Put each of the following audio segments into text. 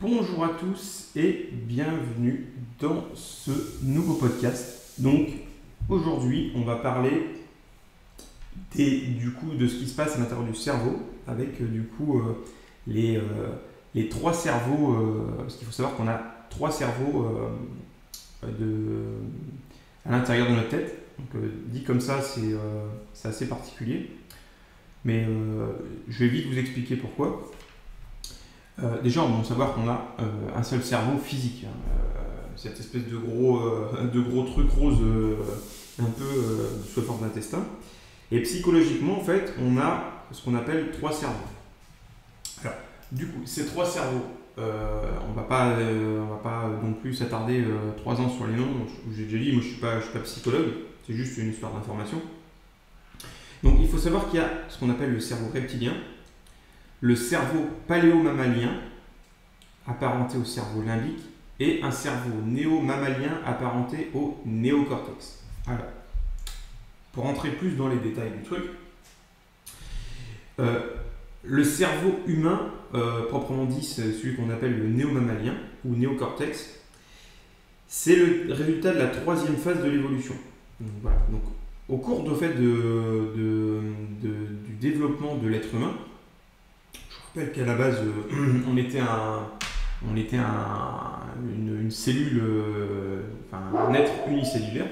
Bonjour à tous et bienvenue dans ce nouveau podcast. Donc aujourd'hui on va parler de ce qui se passe à l'intérieur du cerveau avec les trois cerveaux, parce qu'il faut savoir qu'on a trois cerveaux à l'intérieur de notre tête. Donc dit comme ça c'est assez particulier, mais je vais vite vous expliquer pourquoi. Déjà, on doit savoir qu'on a un seul cerveau physique, cette espèce de gros truc rose un peu sous la forme d'intestin. Et psychologiquement, en fait, on a ce qu'on appelle trois cerveaux. Alors, du coup, ces trois cerveaux, on va pas non plus s'attarder 3 ans sur les noms. J'ai déjà dit, moi je suis pas psychologue, c'est juste une histoire d'information. Donc, il faut savoir qu'il y a ce qu'on appelle le cerveau reptilien, le cerveau paléo-mammalien, apparenté au cerveau limbique, et un cerveau néo-mammalien apparenté au néocortex. Alors, pour entrer plus dans les détails du truc, le cerveau humain, proprement dit, c'est celui qu'on appelle le néo-mammalien ou néocortex, c'est le résultat de la 3e phase de l'évolution. Donc, voilà. Donc, au cours du développement de l'être humain, je rappelle qu'à la base, on était une cellule, un être unicellulaire.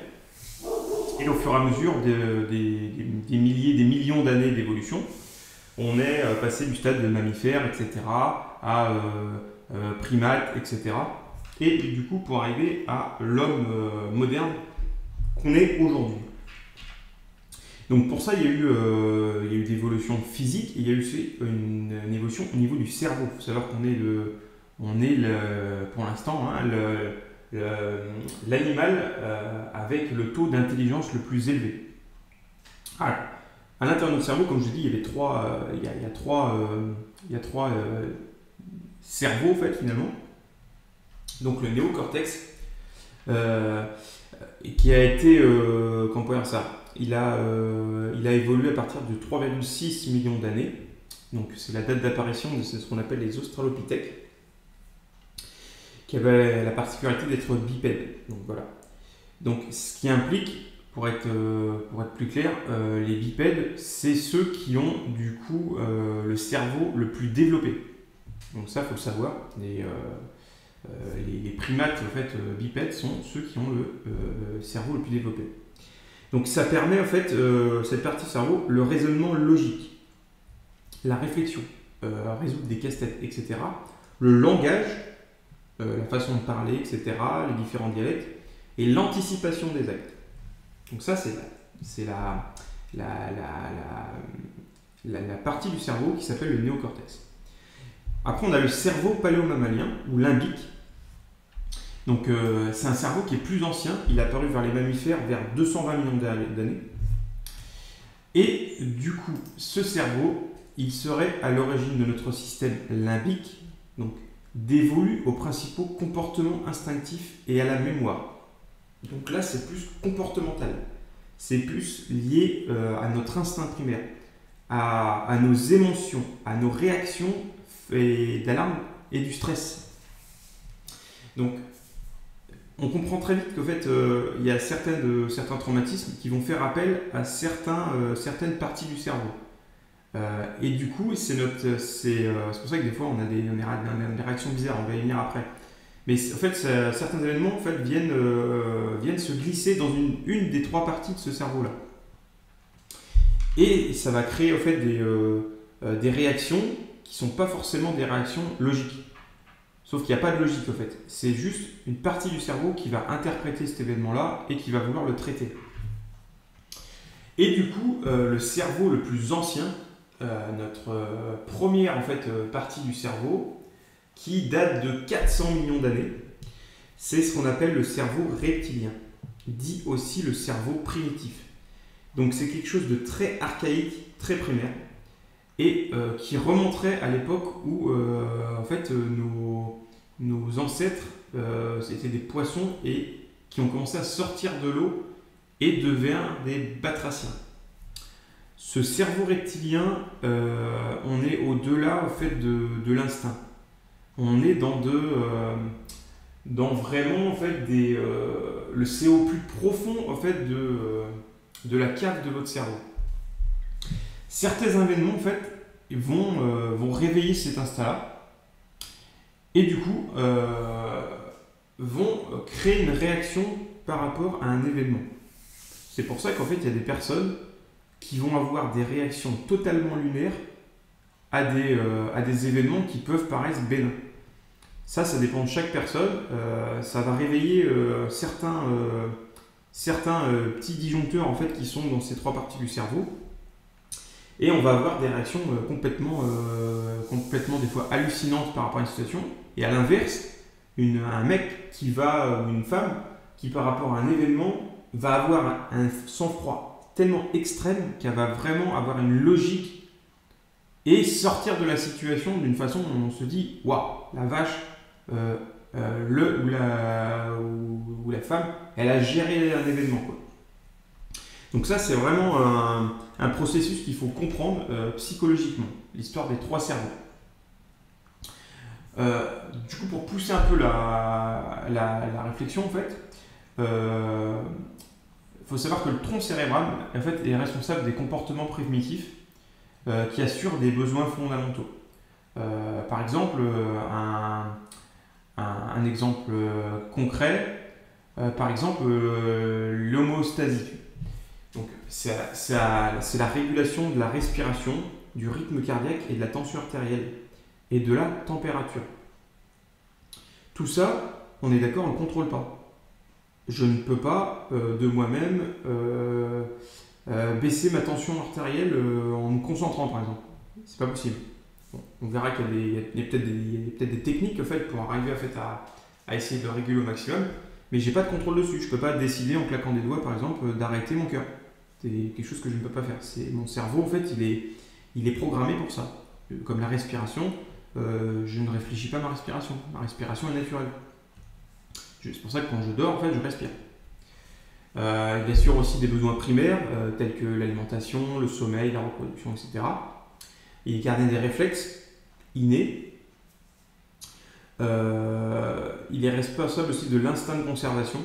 Et au fur et à mesure des milliers, des millions d'années d'évolution, on est passé du stade de mammifère, etc., à primate, etc. Et du coup, pour arriver à l'homme moderne qu'on est aujourd'hui. Donc pour ça, il y a eu des évolutions physiques et il y a eu aussi une évolution au niveau du cerveau. Il faut savoir qu'on est pour l'instant l'animal avec le taux d'intelligence le plus élevé. Alors, à l'intérieur de notre cerveau, comme je dis, il y a trois cerveaux en fait finalement. Donc le néocortex qui a été, comment on peut dire ça, il a évolué à partir de 3,6 millions d'années. Donc c'est la date d'apparition de ce qu'on appelle les australopithèques, qui avait la particularité d'être bipèdes. Donc voilà. Donc ce qui implique, pour être plus clair, les bipèdes, c'est ceux qui ont du coup le cerveau le plus développé. Donc ça, il faut le savoir. Les primates en fait, bipèdes sont ceux qui ont le cerveau le plus développé. Donc ça permet en fait, cette partie du cerveau, le raisonnement logique, la réflexion, résoudre des casse-têtes, etc. Le langage, la façon de parler, etc., les différents dialectes, et l'anticipation des actes. Donc ça, c'est la partie du cerveau qui s'appelle le néocortex. Après, on a le cerveau paléo-mammalien, ou limbique. Donc c'est un cerveau qui est plus ancien, il est apparu vers les mammifères vers 220 millions d'années. Et du coup, ce cerveau, il serait à l'origine de notre système limbique, donc dévolu aux principaux comportements instinctifs et à la mémoire. Donc là, c'est plus comportemental. C'est plus lié à notre instinct primaire, à nos émotions, à nos réactions d'alarme et du stress. Donc, on comprend très vite qu'en fait, il y a certains traumatismes qui vont faire appel à certaines parties du cerveau. Et du coup, c'est pour ça que des fois, on a des réactions bizarres, on va y venir après. Mais en fait, certains événements en fait, viennent se glisser dans une des 3 parties de ce cerveau-là. Et ça va créer en fait, des réactions qui ne sont pas forcément des réactions logiques. Sauf qu'il n'y a pas de logique en fait. C'est juste une partie du cerveau qui va interpréter cet événement-là et qui va vouloir le traiter. Et du coup, le cerveau le plus ancien, notre première en fait, partie du cerveau, qui date de 400 millions d'années, c'est ce qu'on appelle le cerveau reptilien, dit aussi le cerveau primitif. Donc c'est quelque chose de très archaïque, très primaire, et qui remonterait à l'époque où en fait, nos ancêtres étaient des poissons et qui ont commencé à sortir de l'eau et devenir des batraciens. Ce cerveau reptilien, on est au-delà en fait, de l'instinct. on est dans vraiment en fait, le CO plus profond en fait, de la cave de votre cerveau. Certains événements en fait, vont réveiller cet instinct-là et du coup vont créer une réaction par rapport à un événement. C'est pour ça qu'en fait, il y a des personnes qui vont avoir des réactions totalement lunaires à des événements qui peuvent paraître bénins. Ça dépend de chaque personne. Ça va réveiller certains petits disjoncteurs en fait, qui sont dans ces trois parties du cerveau. Et on va avoir des réactions complètement des fois hallucinantes par rapport à une situation. Et à l'inverse, un mec ou une femme qui par rapport à un événement va avoir un sang-froid tellement extrême qu'elle va vraiment avoir une logique et sortir de la situation d'une façon où on se dit waouh, la vache, ou la femme, elle a géré un événement, quoi. Donc ça, c'est vraiment un processus qu'il faut comprendre psychologiquement, l'histoire des trois cerveaux. Du coup, pour pousser un peu la réflexion, en fait, faut savoir que le tronc cérébral en fait, est responsable des comportements primitifs qui assurent des besoins fondamentaux. Par exemple, un exemple concret, par exemple l'homéostasie. Donc, c'est la régulation de la respiration, du rythme cardiaque et de la tension artérielle et de la température. Tout ça, on est d'accord, on ne le contrôle pas. Je ne peux pas de moi-même baisser ma tension artérielle en me concentrant, par exemple. C'est pas possible. Bon, on verra qu'il y a peut-être des techniques en fait, pour arriver en fait, à essayer de le réguler au maximum, mais j'ai pas de contrôle dessus. Je ne peux pas décider en claquant des doigts, par exemple, d'arrêter mon cœur. C'est quelque chose que je ne peux pas faire. C'est mon cerveau, en fait, il est programmé pour ça. Comme la respiration, je ne réfléchis pas à ma respiration. Ma respiration est naturelle. C'est pour ça que quand je dors, en fait, je respire. Il assure aussi des besoins primaires, tels que l'alimentation, le sommeil, la reproduction, etc. Il garde des réflexes innés. Il est responsable aussi de l'instinct de conservation.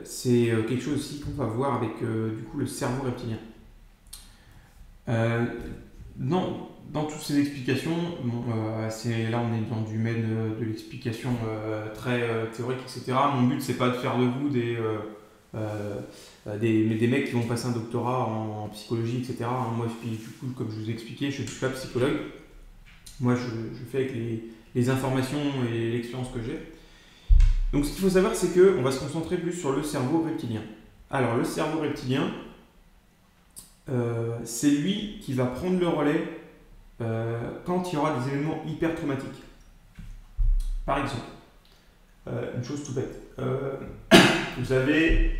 C'est quelque chose aussi qu'on va voir avec du coup, le cerveau reptilien. Dans toutes ces explications, là on est dans du domaine de l'explication très théorique, etc. Mon but c'est pas de faire de vous des mecs qui vont passer un doctorat en psychologie, etc. Moi, du coup, comme je vous ai expliqué, je ne suis pas psychologue. Moi, je fais avec les informations et l'expérience que j'ai. Donc, ce qu'il faut savoir, c'est qu'on va se concentrer plus sur le cerveau reptilien. Alors, le cerveau reptilien, c'est lui qui va prendre le relais quand il y aura des événements hyper traumatiques. Par exemple, une chose tout bête. Vous avez,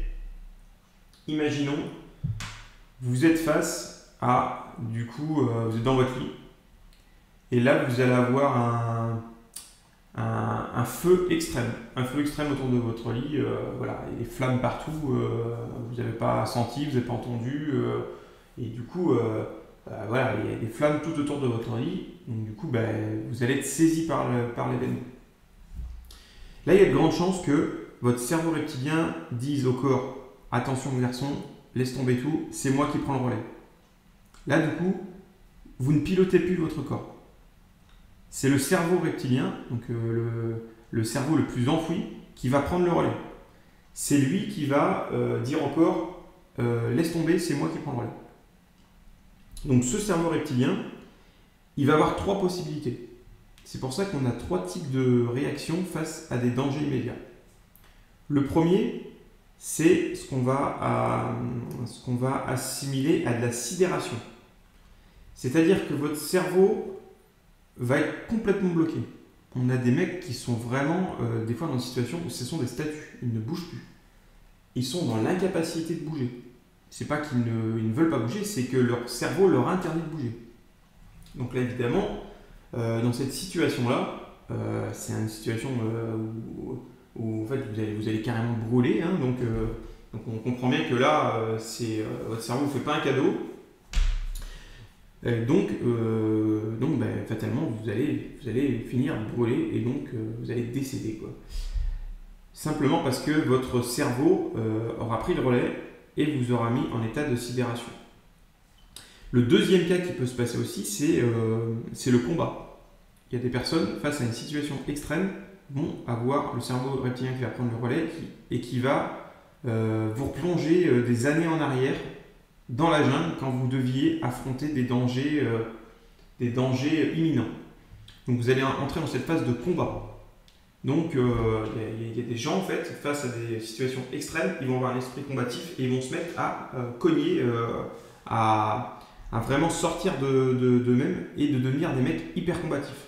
imaginons, vous êtes face à, du coup, vous êtes dans votre lit, et là vous allez avoir un feu extrême autour de votre lit, voilà, et des flammes partout, vous n'avez pas senti, vous n'avez pas entendu, et du coup, voilà, il y a des flammes tout autour de votre lit, donc du coup, vous allez être saisi par l'événement. Là, il y a de grandes chances que votre cerveau reptilien dise au corps « Attention garçon, laisse tomber tout, c'est moi qui prends le relais ». Là, du coup, vous ne pilotez plus votre corps. C'est le cerveau reptilien, donc le cerveau le plus enfoui, qui va prendre le relais. C'est lui qui va dire au corps « Laisse tomber, c'est moi qui prends le relais ». Donc ce cerveau reptilien, il va avoir trois possibilités. C'est pour ça qu'on a trois types de réactions face à des dangers immédiats. Le premier, c'est ce qu'on va assimiler à de la sidération. C'est-à-dire que votre cerveau va être complètement bloqué. On a des mecs qui sont vraiment, des fois dans une situation où ce sont des statues, ils ne bougent plus. Ils sont dans l'incapacité de bouger. C'est pas qu'ils ne veulent pas bouger, c'est que leur cerveau leur interdit de bouger. Donc là, évidemment, dans cette situation-là, c'est une situation où en fait, vous allez carrément brûler. Hein, donc on comprend bien que là, votre cerveau ne vous fait pas un cadeau. Donc fatalement, vous allez finir brûlé et donc vous allez décéder, quoi. Simplement parce que votre cerveau aura pris le relais et vous aura mis en état de sidération. Le deuxième cas qui peut se passer aussi, c'est le combat. Il y a des personnes, face à une situation extrême, vont avoir le cerveau reptilien qui va prendre le relais et qui va vous replonger des années en arrière dans la jungle quand vous deviez affronter des dangers imminents. Donc vous allez entrer dans cette phase de combat. Donc il y a des gens en fait, face à des situations extrêmes, ils vont avoir un esprit combatif et ils vont se mettre à cogner, à vraiment sortir d'eux-mêmes et de devenir des mecs hyper combatifs.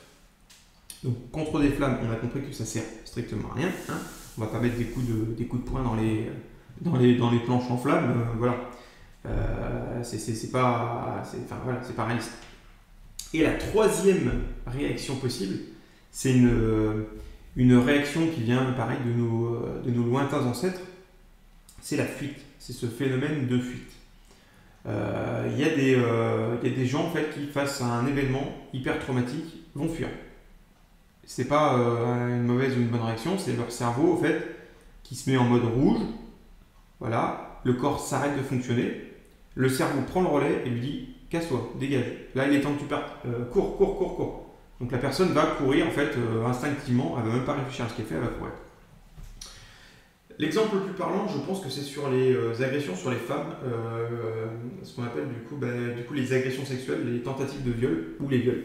Donc contre des flammes, on a compris que ça sert strictement à rien. Hein. On va pas mettre des coups de poing dans les planches en flammes, voilà. C'est pas réaliste. Et la troisième réaction possible, c'est une réaction qui vient pareil de nos lointains ancêtres, c'est la fuite, c'est ce phénomène de fuite. Il y a des gens en fait qui, face à un événement hyper traumatique, vont fuir. C'est pas une mauvaise ou une bonne réaction, c'est leur cerveau en fait qui se met en mode rouge. Voilà, le corps s'arrête de fonctionner, le cerveau prend le relais et lui dit casse-toi, dégage. Là il est temps que tu partes, cours. Donc la personne va courir en fait instinctivement, elle ne va même pas réfléchir à ce qu'elle fait, elle va courir. L'exemple le plus parlant, je pense que c'est sur les agressions sur les femmes, ce qu'on appelle du coup les agressions sexuelles, les tentatives de viol ou les viols.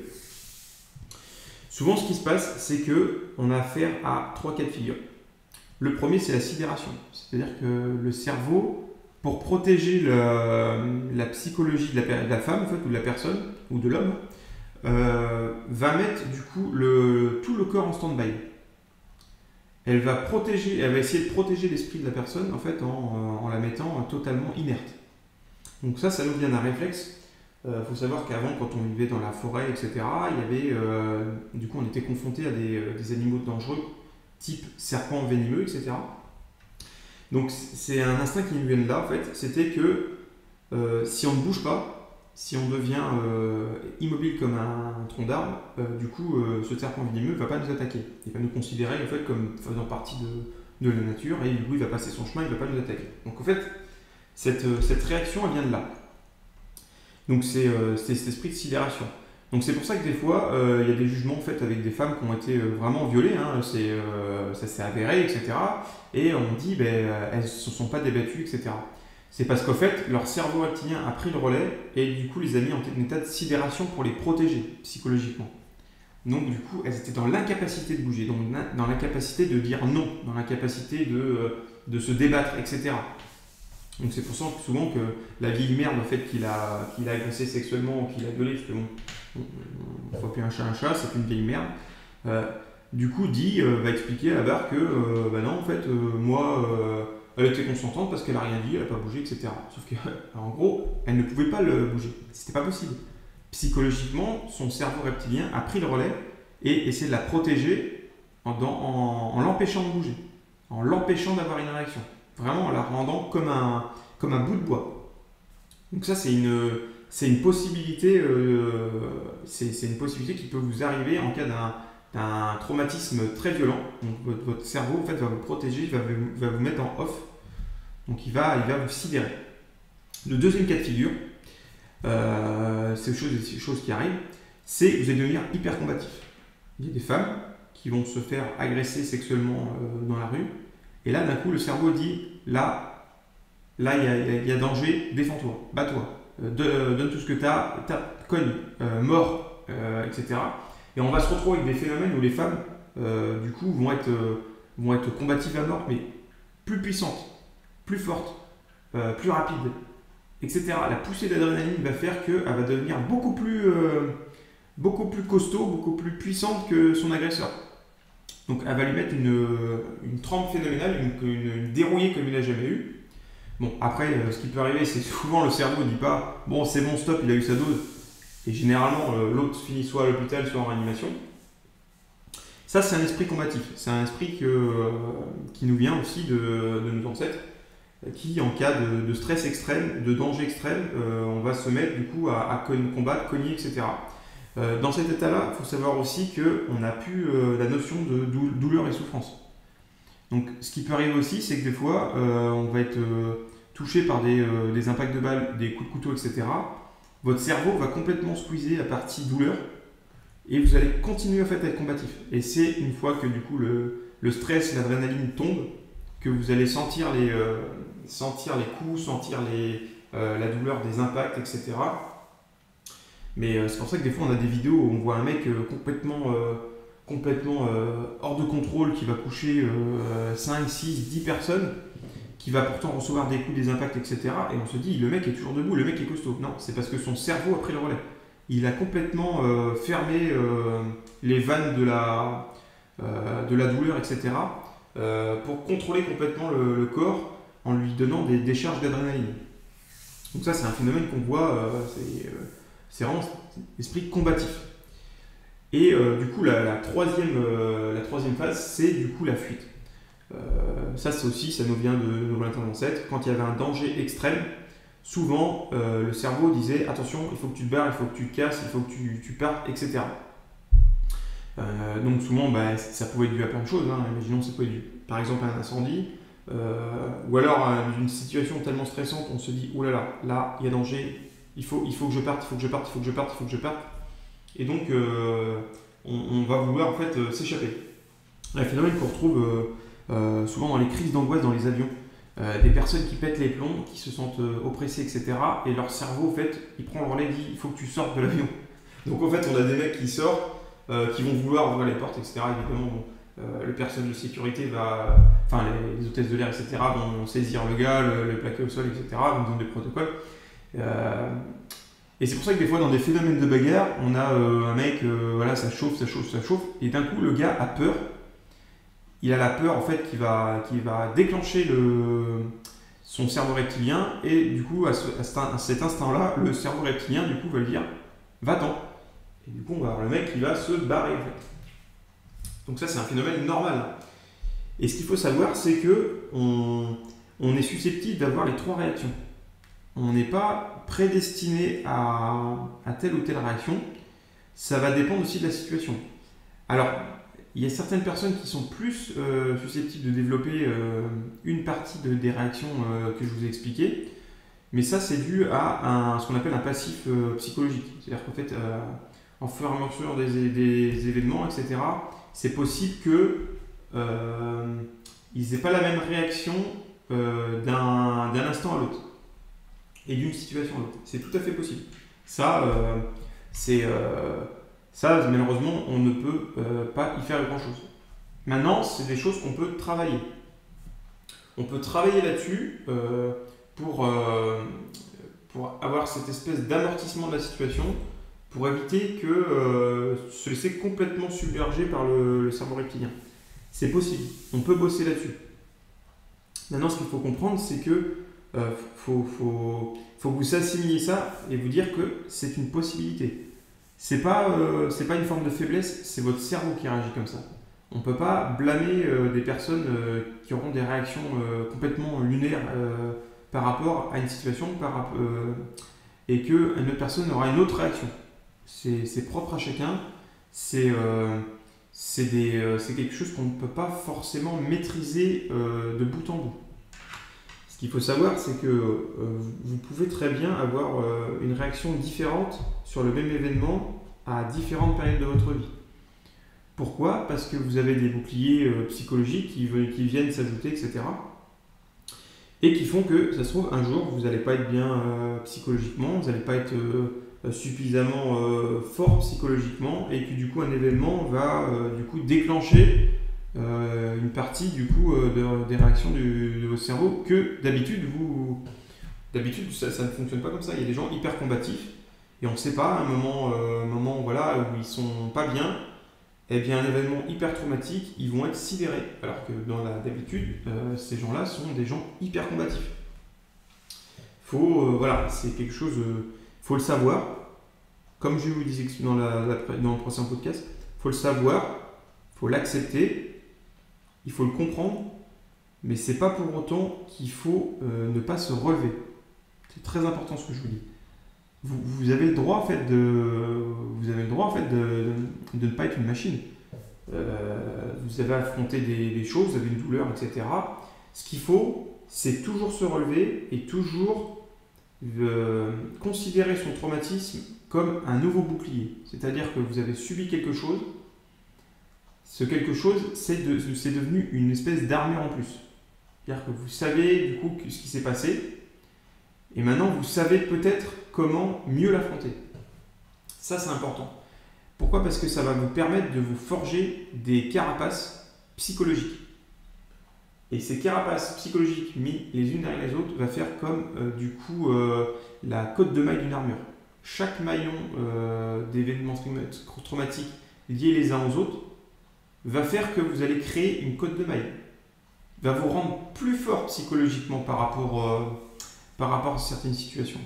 Souvent ce qui se passe, c'est qu'on a affaire à 3 cas de figure. Le premier, c'est la sidération, c'est-à-dire que le cerveau, pour protéger la psychologie de la femme en fait, ou de la personne, ou de l'homme, va mettre du coup tout le corps en stand-by. Elle va essayer de protéger l'esprit de la personne en fait en la mettant totalement inerte. Donc ça nous vient d'un réflexe. Faut savoir qu'avant, quand on vivait dans la forêt, etc., il y avait, du coup, on était confronté à des animaux dangereux, type serpents venimeux, etc. Donc c'est un instinct qui nous vient de là en fait. C'était que si on ne bouge pas, si on devient immobile comme un tronc d'arbre, du coup, ce serpent venimeux ne va pas nous attaquer. Il va nous considérer en fait comme faisant partie de la nature et du coup, il va passer son chemin, il ne va pas nous attaquer. Donc en fait, cette réaction, elle vient de là. Donc c'est cet esprit de sidération. Donc c'est pour ça que des fois, il y a des jugements faits avec des femmes qui ont été vraiment violées, hein, ça s'est avéré, etc. Et on dit, elles ne se sont pas débattues, etc. C'est parce qu'en fait, leur cerveau reptilien a pris le relais et du coup les a mis en état de sidération pour les protéger psychologiquement. Donc du coup, elles étaient dans l'incapacité de bouger, donc dans l'incapacité de dire non, dans l'incapacité de se débattre, etc. Donc c'est pour ça que souvent que la vieille merde, en fait, qu'il a agressé sexuellement ou qu'il a violé, parce que bon, on ne faut plus un chat, c'est une vieille merde, du coup va expliquer à la barre que non, en fait, moi, elle était consentante parce qu'elle n'a rien dit, elle n'a pas bougé, etc. Sauf qu'en gros, elle ne pouvait pas le bouger, c'était pas possible. Psychologiquement, son cerveau reptilien a pris le relais et essaie de la protéger en l'empêchant de bouger, en l'empêchant d'avoir une réaction. Vraiment en la rendant comme un bout de bois. Donc ça, c'est une possibilité, c'est une possibilité qui peut vous arriver en cas d'un traumatisme très violent. Donc votre cerveau en fait, va vous protéger, va vous mettre en off. Donc il va vous sidérer. Le deuxième cas de figure, c'est des choses qui arrivent, c'est que vous allez devenir hyper combatif. Il y a des femmes qui vont se faire agresser sexuellement dans la rue. Et là, d'un coup, le cerveau dit, là, il y a danger, défends-toi, bats-toi, donne tout ce que tu as, cogne, mort, etc. Et on va se retrouver avec des phénomènes où les femmes, du coup, vont être combatives à mort, mais plus puissantes, plus fortes, plus rapides, etc. La poussée d'adrénaline va faire qu'elle va devenir beaucoup plus costaud, beaucoup plus puissante que son agresseur. Donc elle va lui mettre une trempe phénoménale, une dérouillée comme il n'a jamais eu. Bon, après, ce qui peut arriver, c'est souvent le cerveau ne dit pas « Bon, c'est bon, stop, il a eu sa dose ». Et généralement, l'autre finit soit à l'hôpital, soit en réanimation. Ça, c'est un esprit combatif. C'est un esprit qui nous vient aussi de nos ancêtres. qui, en cas de stress extrême, de danger extrême, on va se mettre du coup à combattre, cogner, etc. Dans cet état-là, il faut savoir aussi qu'on n'a plus la notion de douleur et souffrance. Donc ce qui peut arriver aussi, c'est que des fois, on va être touché par des impacts de balles, des coups de couteau, etc. Votre cerveau va complètement squeezer la partie douleur et vous allez continuer en fait à être combatif. Et c'est une fois que du coup le stress, l'adrénaline tombe, que vous allez sentir les coups, sentir la douleur des impacts, etc. Mais c'est pour ça que des fois on a des vidéos où on voit un mec complètement hors de contrôle qui va coucher 5, 6, 10 personnes, qui va pourtant recevoir des coups, des impacts, etc. Et on se dit, le mec est toujours debout, le mec est costaud. Non, c'est parce que son cerveau a pris le relais. Il a complètement fermé les vannes de la douleur, etc. Pour contrôler complètement le corps en lui donnant des décharges d'adrénaline. Donc ça, c'est un phénomène qu'on voit, c'est vraiment l'esprit combatif. Et du coup, la troisième phase, c'est du coup la fuite. Ça nous vient de nos lointains ancêtres. Quand il y avait un danger extrême, souvent le cerveau disait attention, il faut que tu te barres, il faut que tu te casses, il faut que tu partes, etc. Donc souvent, ça pouvait être dû à plein de choses. Imaginons, ça pouvait être dû par exemple à un incendie, ou alors à une situation tellement stressante, on se dit oh là, il y a danger, il faut que je parte, il faut que je parte, il faut que je parte, il faut que je parte. Et donc on va vouloir en fait s'échapper. Un phénomène qu'on retrouve souvent dans les crises d'angoisse dans les avions. Des personnes qui pètent les plombs, qui se sentent oppressées, etc. Et leur cerveau, en fait, il prend le relais et dit il faut que tu sortes de l'avion. Donc en fait, on a des mecs qui sortent, qui vont vouloir ouvrir les portes, etc. Évidemment, le personnel de sécurité les hôtesses de l'air, etc. vont saisir le gars, le plaquer au sol, etc. Vont donner des protocoles. Et c'est pour ça que des fois, dans des phénomènes de bagarre, on a un mec, ça chauffe, et d'un coup, le gars a peur. Il a la peur en fait qui va déclencher son cerveau reptilien, et du coup à cet instant-là, le cerveau reptilien du coup va lui dire va-t'en. Et du coup on va avoir le mec qui va se barrer en fait. Donc ça c'est un phénomène normal. Et ce qu'il faut savoir, c'est que on est susceptible d'avoir les trois réactions. On n'est pas prédestiné à telle ou telle réaction. Ça va dépendre aussi de la situation. Alors il y a certaines personnes qui sont plus susceptibles de développer une partie des réactions que je vous ai expliquées, mais ça c'est dû à ce qu'on appelle un passif psychologique. C'est-à-dire qu'en fait, en fur et à mesure des événements, etc., c'est possible qu'ils n'aient pas la même réaction d'un instant à l'autre et d'une situation à l'autre. C'est tout à fait possible. Ça, malheureusement, on ne peut pas y faire grand-chose. Maintenant, c'est des choses qu'on peut travailler. On peut travailler là-dessus pour avoir cette espèce d'amortissement de la situation, pour éviter que se laisser complètement submerger par le cerveau reptilien. C'est possible. On peut bosser là-dessus. Maintenant, ce qu'il faut comprendre, c'est que faut que vous assimiliez ça et vous dire que c'est une possibilité. C'est pas une forme de faiblesse, c'est votre cerveau qui réagit comme ça. On ne peut pas blâmer des personnes qui auront des réactions complètement lunaires par rapport à une situation et qu'une autre personne aura une autre réaction. C'est propre à chacun, c'est quelque chose qu'on ne peut pas forcément maîtriser de bout en bout. Ce qu'il faut savoir, c'est que vous pouvez très bien avoir une réaction différente sur le même événement à différentes périodes de votre vie. Pourquoi ? Parce que vous avez des boucliers psychologiques qui viennent s'ajouter, etc. Et qui font que, ça se trouve, un jour, vous n'allez pas être bien psychologiquement, vous n'allez pas être suffisamment fort psychologiquement, et que du coup, un événement va du coup déclencher une partie du coup des réactions de votre cerveau que d'habitude ça ne fonctionne pas comme ça. Il y a des gens hyper combatifs et on ne sait pas, à un moment où ils sont pas bien, et bien un événement hyper traumatique, ils vont être sidérés, alors que d'habitude ces gens-là sont des gens hyper combatifs. C'est quelque chose, faut le savoir, comme je vous disais dans le précédent podcast, faut le savoir, faut l'accepter. Il faut le comprendre mais c'est pas pour autant qu'il faut ne pas se relever. C'est très important ce que je vous dis. Vous avez le droit en fait de ne pas être une machine. Vous avez affronté des choses, vous avez une douleur, etc. Ce qu'il faut, c'est toujours se relever et toujours considérer son traumatisme comme un nouveau bouclier. C'est-à-dire que vous avez subi quelque chose. Ce quelque chose, c'est devenu une espèce d'armure en plus. C'est-à-dire que vous savez du coup ce qui s'est passé. Et maintenant, vous savez peut-être comment mieux l'affronter. Ça, c'est important. Pourquoi ? Parce que ça va vous permettre de vous forger des carapaces psychologiques. Et ces carapaces psychologiques mises les unes derrière les autres va faire comme la cotte de maille d'une armure. Chaque maillon d'événements traumatiques liés les uns aux autres va faire que vous allez créer une cotte de maille. Va vous rendre plus fort psychologiquement par rapport à certaines situations.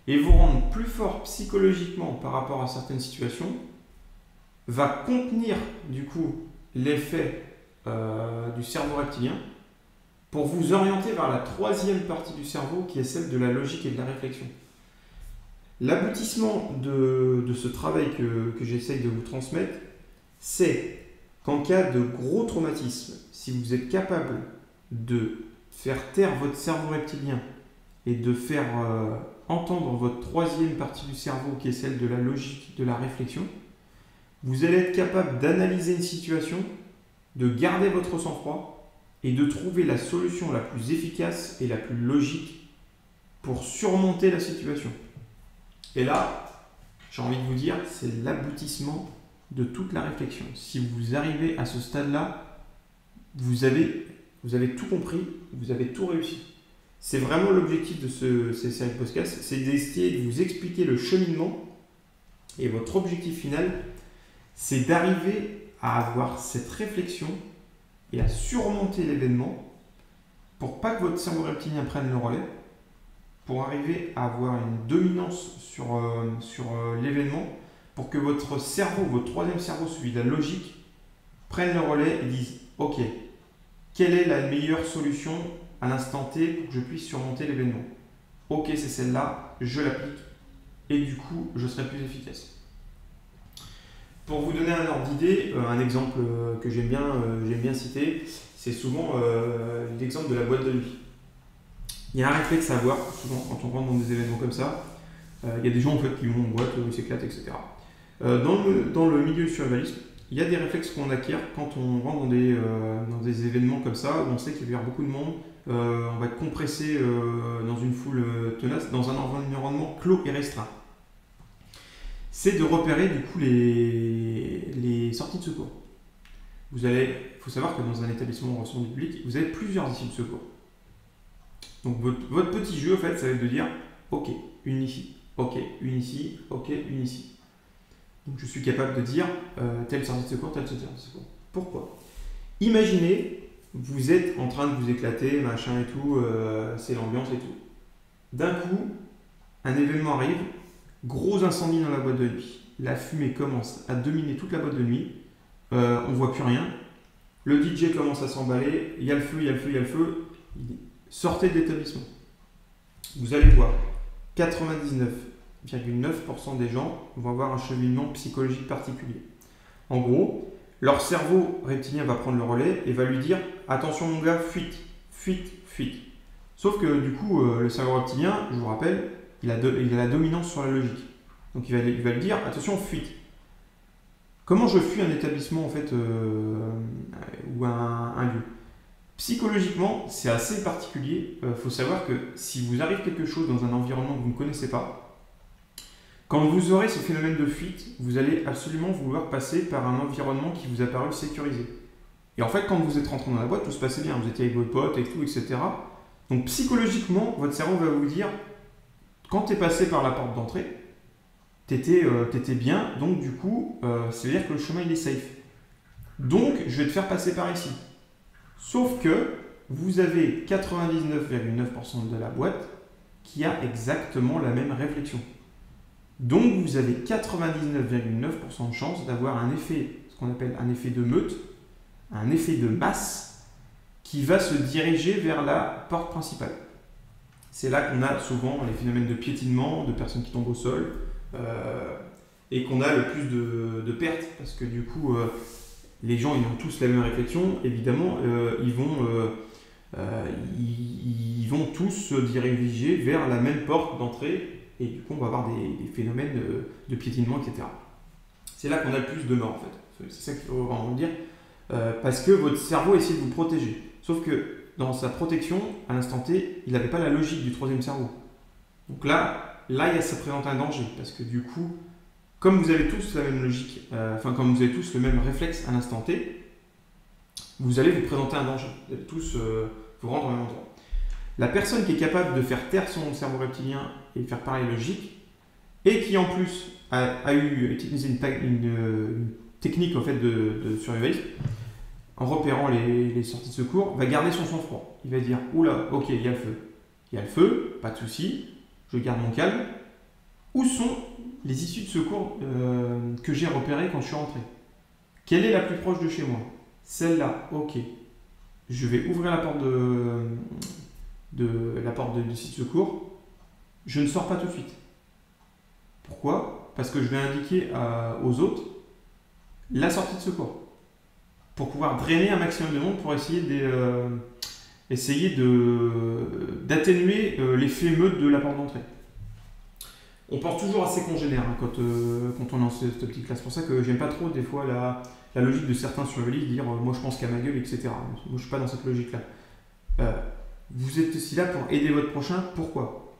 Et vous rendre plus fort psychologiquement par rapport à certaines situations va contenir du coup l'effet du cerveau reptilien pour vous orienter vers la troisième partie du cerveau qui est celle de la logique et de la réflexion. L'aboutissement de ce travail que j'essaye de vous transmettre, c'est qu'en cas de gros traumatisme, si vous êtes capable de faire taire votre cerveau reptilien et de faire entendre votre troisième partie du cerveau qui est celle de la logique, de la réflexion, vous allez être capable d'analyser une situation, de garder votre sang-froid et de trouver la solution la plus efficace et la plus logique pour surmonter la situation. Et là, j'ai envie de vous dire, c'est l'aboutissement de toute la réflexion. Si vous arrivez à ce stade-là, vous avez tout compris, vous avez tout réussi. C'est vraiment l'objectif de ces séries de podcasts, c'est d'essayer de vous expliquer le cheminement. Et votre objectif final, c'est d'arriver à avoir cette réflexion et à surmonter l'événement pour pas que votre cerveau reptilien prenne le relais, pour arriver à avoir une dominance sur l'événement, pour que votre cerveau, votre troisième cerveau, celui de la logique, prenne le relais et dise « Ok, quelle est la meilleure solution à l'instant T pour que je puisse surmonter l'événement ? Ok, c'est celle-là, je l'applique et du coup, je serai plus efficace. » Pour vous donner un ordre d'idée, un exemple que j'aime bien citer, c'est souvent l'exemple de la boîte de nuit. Il y a un réflexe à avoir, souvent quand on rentre dans des événements comme ça. Il y a des gens en fait, qui vont en boîte, ils s'éclatent, etc. Dans le milieu du survivalisme, il y a des réflexes qu'on acquiert quand on rentre dans des événements comme ça, où on sait qu'il va y avoir beaucoup de monde, on va être compressé dans une foule tenace, dans un environnement clos et restreint. C'est de repérer du coup les sorties de secours. Il faut savoir que dans un établissement en recevant du public, vous avez plusieurs issues de secours. Donc votre petit jeu, en fait, ça va être de dire ok, une ici, ok, une ici, ok, une ici. Donc je suis capable de dire telle sortie de secours, telle sortie de secours. Pourquoi ? Imaginez, vous êtes en train de vous éclater, machin et tout, c'est l'ambiance et tout. D'un coup, un événement arrive, gros incendie dans la boîte de nuit. La fumée commence à dominer toute la boîte de nuit, on ne voit plus rien. Le DJ commence à s'emballer, il y a le feu, il y a le feu, il y a le feu. Sortez de l'établissement. Vous allez voir, 99,9% des gens vont avoir un cheminement psychologique particulier. En gros, leur cerveau reptilien va prendre le relais et va lui dire « Attention mon gars, fuite, fuite, fuite ». Sauf que du coup, le cerveau reptilien, je vous rappelle, il a la dominance sur la logique. Donc il va lui dire « Attention, fuite ». Comment je fuis un établissement en fait, ou un lieu ? Psychologiquement, c'est assez particulier. Faut savoir que si vous arrive quelque chose dans un environnement que vous ne connaissez pas, quand vous aurez ce phénomène de fuite, vous allez absolument vouloir passer par un environnement qui vous a paru sécurisé. Et en fait, quand vous êtes rentré dans la boîte, tout se passait bien. Vous étiez avec vos potes et tout, etc. Donc psychologiquement, votre cerveau va vous dire, quand tu es passé par la porte d'entrée, t'étais bien, donc du coup, ça veut dire que le chemin il est safe. Donc, je vais te faire passer par ici. Sauf que vous avez 99,9% de la boîte qui a exactement la même réflexion. Donc vous avez 99,9% de chance d'avoir un effet, ce qu'on appelle un effet de meute, un effet de masse, qui va se diriger vers la porte principale. C'est là qu'on a souvent les phénomènes de piétinement, de personnes qui tombent au sol, et qu'on a le plus de pertes, parce que du coup, les gens ils ont tous la même réflexion, évidemment, ils vont tous se diriger vers la même porte d'entrée, et du coup on va avoir des phénomènes de piétinement, etc. C'est là qu'on a le plus de morts en fait, c'est ça qu'il faut vraiment dire, parce que votre cerveau essaie de vous protéger. Sauf que dans sa protection, à l'instant T, il n'avait pas la logique du troisième cerveau. Donc là ça présente un danger, parce que du coup, comme vous avez tous la même logique, comme vous avez tous le même réflexe à l'instant T, vous allez vous présenter un danger. Vous allez tous vous rendre au même endroit. La personne qui est capable de faire taire son cerveau reptilien et faire parler logique, et qui en plus a utilisé une technique en fait, de survivalisme, en repérant les sorties de secours, va garder son sang-froid. Il va dire « Oula, ok, il y a le feu. Il y a le feu, pas de souci, je garde mon calme. Où sont les issues de secours que j'ai repérées quand je suis rentré? Quelle est la plus proche de chez moi? Celle-là, ok. Je vais ouvrir la porte du site de secours. Je ne sors pas tout de suite. Pourquoi? Parce que je vais indiquer aux autres la sortie de secours. Pour pouvoir drainer un maximum de monde pour essayer d'atténuer l'effet meute de la porte d'entrée. On pense toujours à ses congénères quand on est dans cette optique-là. C'est pour ça que j'aime pas trop des fois la logique de certains survivalistes, dire moi je pense qu'à ma gueule, etc. Moi je suis pas dans cette logique-là. Vous êtes aussi là pour aider votre prochain. Pourquoi?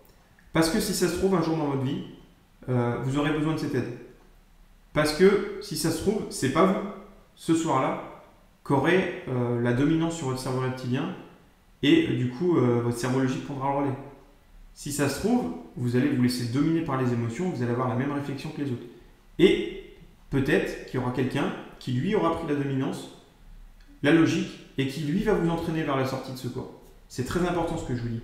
Parce que si ça se trouve un jour dans votre vie, vous aurez besoin de cette aide. Parce que si ça se trouve, c'est pas vous, ce soir-là, qu'aurez la dominance sur votre cerveau reptilien et du coup votre cerveau logique prendra le relais. Si ça se trouve, vous allez vous laisser dominer par les émotions, vous allez avoir la même réflexion que les autres. Et peut-être qu'il y aura quelqu'un qui lui aura pris la dominance, la logique, et qui lui va vous entraîner vers la sortie de secours. C'est très important ce que je vous dis.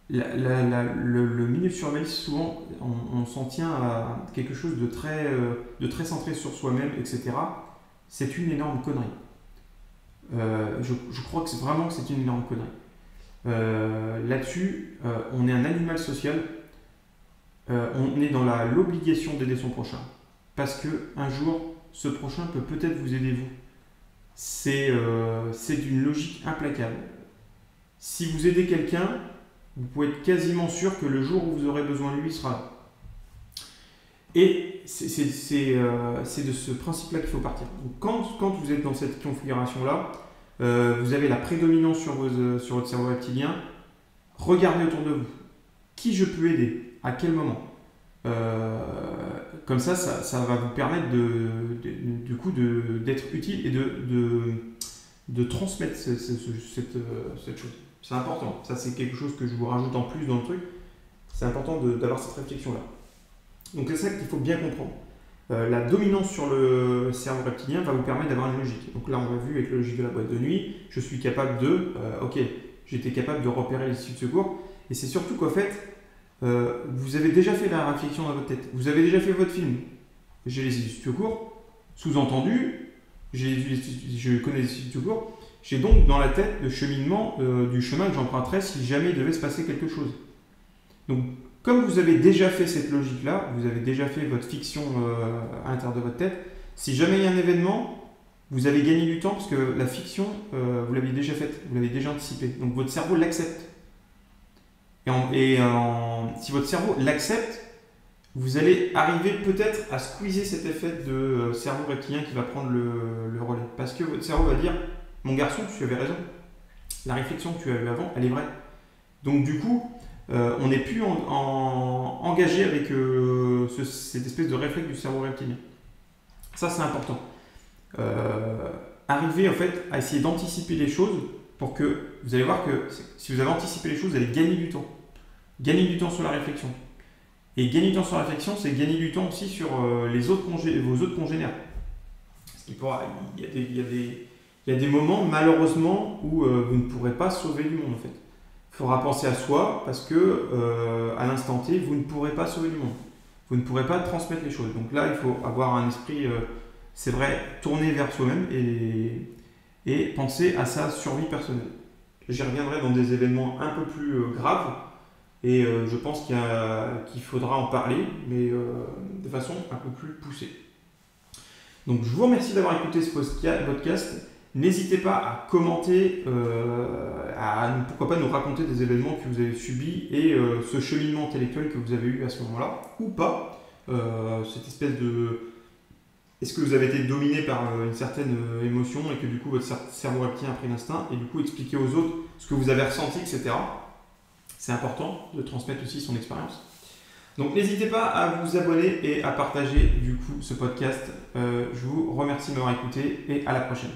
Le milieu survivaliste, souvent, on s'en tient à quelque chose de très centré sur soi-même, etc. C'est une énorme connerie. Je crois que c'est une énorme connerie. Là-dessus, on est un animal social, on est dans l'obligation d'aider son prochain. Parce qu'un jour, ce prochain peut peut-être vous aider vous. C'est d'une logique implacable. Si vous aidez quelqu'un, vous pouvez être quasiment sûr que le jour où vous aurez besoin de lui, il sera là. Et c'est de ce principe-là qu'il faut partir. Donc quand vous êtes dans cette configuration-là, vous avez la prédominance sur votre cerveau reptilien, regardez autour de vous. Qui je peux aider? À quel moment? Comme ça va vous permettre d'être utile et de transmettre cette chose. C'est important. Ça, c'est quelque chose que je vous rajoute en plus dans le truc. C'est important d'avoir cette réflexion-là. Donc c'est ça qu'il faut bien comprendre. La dominance sur le cerveau reptilien va vous permettre d'avoir une logique. Donc là, on l'a vu avec la logique de la boîte de nuit. Je suis capable j'étais capable de repérer les issues de secours. Et c'est surtout qu'en fait, vous avez déjà fait la réflexion dans votre tête. Vous avez déjà fait votre film. J'ai les issues de secours. Sous-entendu, je connais les issues de secours. J'ai donc dans la tête le cheminement du chemin que j'emprunterais si jamais il devait se passer quelque chose. Donc, comme vous avez déjà fait cette logique-là, vous avez déjà fait votre fiction à l'intérieur de votre tête, si jamais il y a un événement, vous avez gagné du temps parce que la fiction, vous l'aviez déjà faite, vous l'avez déjà anticipée. Donc votre cerveau l'accepte. Si votre cerveau l'accepte, vous allez arriver peut-être à squeezer cet effet de cerveau reptilien qui va prendre le relais. Parce que votre cerveau va dire « Mon garçon, tu avais raison. La réflexion que tu as eue avant, elle est vraie. » Donc du coup, on n'est plus engagé avec cette espèce de réflexe du cerveau reptilien. Ça, c'est important. Arriver en fait à essayer d'anticiper les choses pour que vous allez voir que si vous avez anticipé les choses, vous allez gagner du temps. Gagner du temps sur la réflexion. Et gagner du temps sur la réflexion, c'est gagner du temps aussi sur vos autres congénères. Parce qu'il y a des moments, malheureusement, où vous ne pourrez pas sauver du monde en fait. Il faudra penser à soi parce que à l'instant T, vous ne pourrez pas sauver du monde. Vous ne pourrez pas transmettre les choses. Donc là, il faut avoir un esprit, c'est vrai, tourné vers soi-même et pensez à sa survie personnelle. J'y reviendrai dans des événements un peu plus graves et je pense qu'il faudra en parler, mais de façon un peu plus poussée. Donc je vous remercie d'avoir écouté ce podcast. N'hésitez pas à commenter, pourquoi pas nous raconter des événements que vous avez subis et ce cheminement intellectuel que vous avez eu à ce moment-là, ou pas. Cette espèce de... Est-ce que vous avez été dominé par une certaine émotion et que du coup votre cerveau reptient a pris l'instinct et du coup expliquer aux autres ce que vous avez ressenti, etc. C'est important de transmettre aussi son expérience. Donc n'hésitez pas à vous abonner et à partager du coup ce podcast. Je vous remercie de m'avoir écouté et à la prochaine.